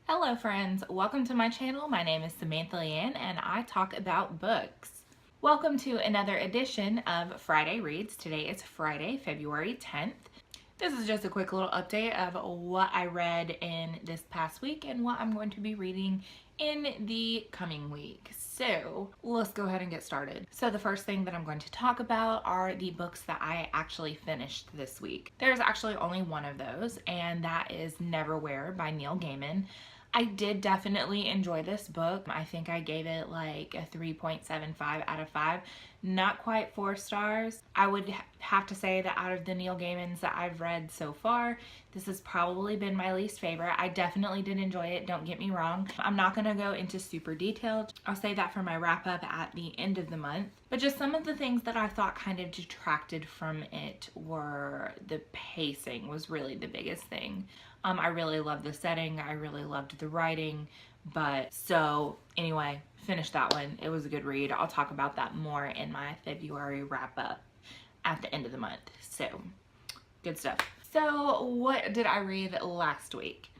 Hello friends, welcome to my channel. My name is Samantha Leanne and I talk about books. Welcome to another edition of Friday Reads. Today is Friday, February 10th. This is just a quick little update of what I read in this past week and what I'm going to be reading in the coming week. So let's go ahead and get started. So the first thing that I'm going to talk about are the books that I actually finished this week. There's actually only one of those, and that is Neverwhere by Neil Gaiman. I did definitely enjoy this book. I think I gave it like a 3.75 out of 5. Not quite 4 stars. I would have to say that out of the Neil Gaimans that I've read so far, this has probably been my least favorite. I definitely did enjoy it, don't get me wrong. I'm not going to go into super detail. I'll save that for my wrap up at the end of the month. But just some of the things that I thought kind of detracted from it were the pacing was really the biggest thing. I really loved the setting. I really loved the writing. But so anyway, finished that one. It was a good read. I'll talk about that more in my February wrap up at the end of the month. So good stuff. So what did I read last week?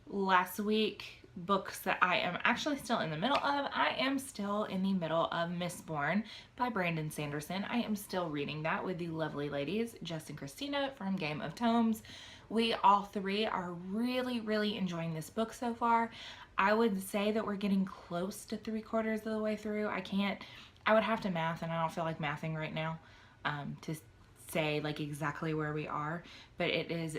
Last week, books that I am actually still in the middle of. I am still in the middle of Mistborn by Brandon Sanderson. I am still reading that with the lovely ladies, Jess and Christina from Game of Tomes. We all three are really enjoying this book so far. I would say that we're getting close to 3/4 of the way through. I would have to math, and I don't feel like mathing right now to say like exactly where we are, but it is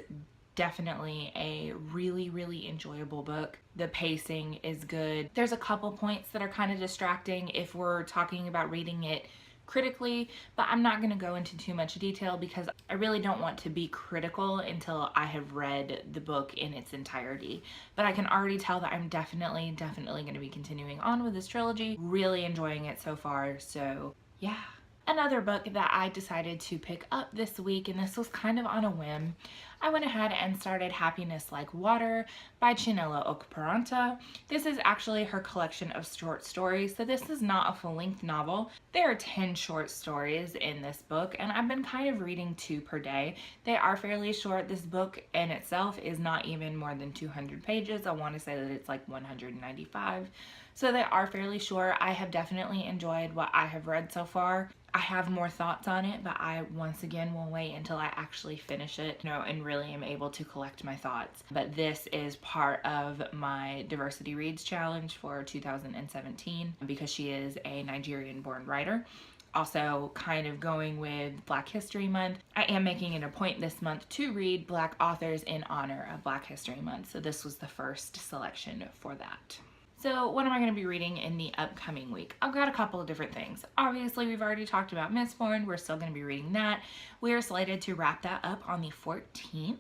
definitely a really enjoyable book. The pacing is good. There's a couple points that are kind of distracting if we're talking about reading it critically, but I'm not going to go into too much detail because I really don't want to be critical until I have read the book in its entirety. But I can already tell that I'm definitely going to be continuing on with this trilogy. Really enjoying it so far, so yeah. Another book that I decided to pick up this week, and this was kind of on a whim, I went ahead and started Happiness Like Water by Chinelo Okparanta. This is actually her collection of short stories, so this is not a full-length novel. There are 10 short stories in this book, and I've been kind of reading 2 per day. They are fairly short. This book in itself is not even more than 200 pages. I want to say that it's like 195. So they are fairly short. I have definitely enjoyed what I have read so far. I have more thoughts on it, but I once again will wait until I actually finish it, and really am able to collect my thoughts. But this is part of my Diversity Reads Challenge for 2017 because she is a Nigerian-born writer. Also, kind of going with Black History Month, I am making it a point this month to read Black authors in honor of Black History Month. So this was the first selection for that. So what am I going to be reading in the upcoming week? I've got a couple of different things. Obviously, we've already talked about Mistborn. We're still going to be reading that. We are slated to wrap that up on the 14th.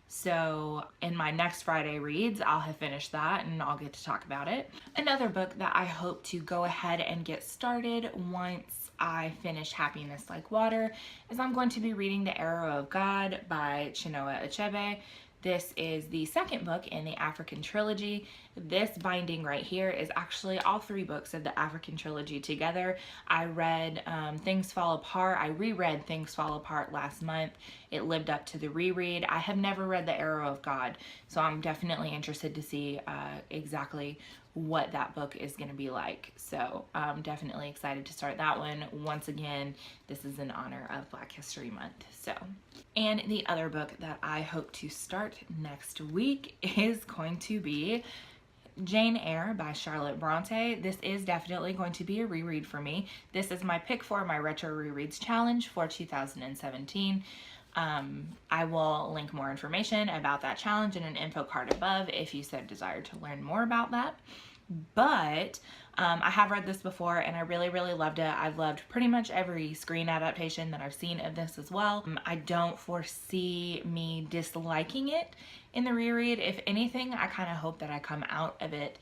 So in my next Friday reads, I'll have finished that and I'll get to talk about it. Another book that I hope to go ahead and get started once I finish Happiness Like Water is I'm going to be reading The Arrow of God by Chinua Achebe. This is the second book in the African trilogy. This binding right here is actually all 3 books of the African trilogy together. I read Things Fall Apart. I reread Things Fall Apart last month. It lived up to the reread. I have never read The Arrow of God, so I'm definitely interested to see exactly what that book is going to be like. So I'm definitely excited to start that one. Once again, this is in honor of Black History Month. So, and the other book that I hope to start next week is going to be Jane Eyre by Charlotte Bronte. This is definitely going to be a reread for me. This is my pick for my Retro Rereads Challenge for 2017. I will link more information about that challenge in an info card above if you so desire to learn more about that. But I have read this before and I really loved it. I've loved pretty much every screen adaptation that I've seen of this as well. I don't foresee me disliking it in the reread. If anything, I kind of hope that I come out of it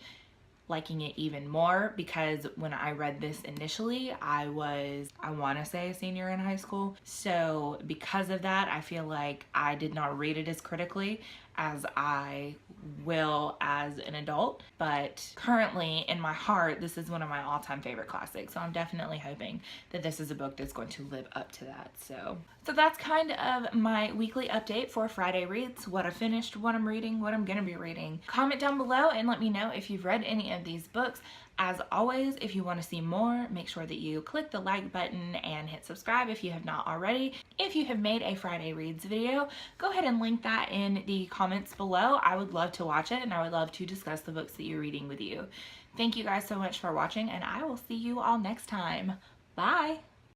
liking it even more, because when I read this initially, I want to say a senior in high school. So because of that, I feel like I did not read it as critically as I will as an adult, but currently in my heart this is one of my all-time favorite classics, so I'm definitely hoping that this is a book that's going to live up to that. So that's kind of my weekly update for Friday Reads, what I finished, what I'm reading, what I'm gonna be reading. Comment down below and let me know if you've read any of these books. As always, if you want to see more, make sure that you click the like button and hit subscribe if you have not already. If you have made a Friday Reads video, go ahead and link that in the comments below. I would love to watch it and I would love to discuss the books that you're reading with you. Thank you guys so much for watching, and I will see you all next time. Bye!